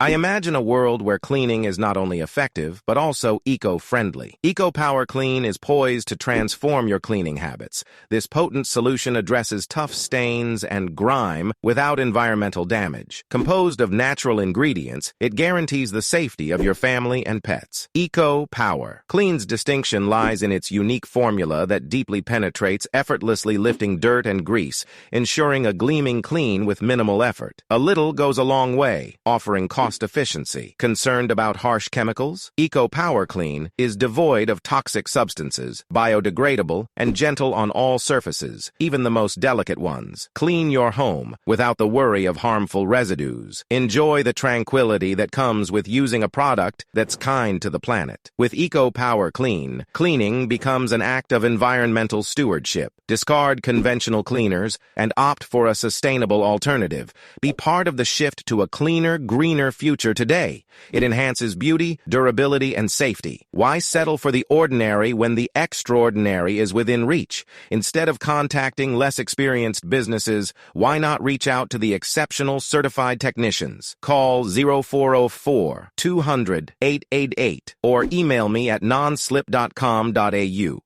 I imagine a world where cleaning is not only effective, but also eco-friendly. EcoPower Clean is poised to transform your cleaning habits. This potent solution addresses tough stains and grime without environmental damage. Composed of natural ingredients, it guarantees the safety of your family and pets. EcoPower Clean's distinction lies in its unique formula that deeply penetrates, effortlessly lifting dirt and grease, ensuring a gleaming clean with minimal effort. A little goes a long way, offering cost efficiency. Concerned about harsh chemicals? EcoPower Clean is devoid of toxic substances, biodegradable, and gentle on all surfaces, even the most delicate ones. Clean your home without the worry of harmful residues. Enjoy the tranquility that comes with using a product that's kind to the planet. With EcoPower Clean, cleaning becomes an act of environmental stewardship. Discard conventional cleaners and opt for a sustainable alternative. Be part of the shift to a cleaner, greener future today. It enhances beauty, durability, and safety. Why settle for the ordinary when the extraordinary is within reach? Instead of contacting less experienced businesses, why not reach out to the exceptional certified technicians? Call 0404-200-888 or email me at nonslip.com.au.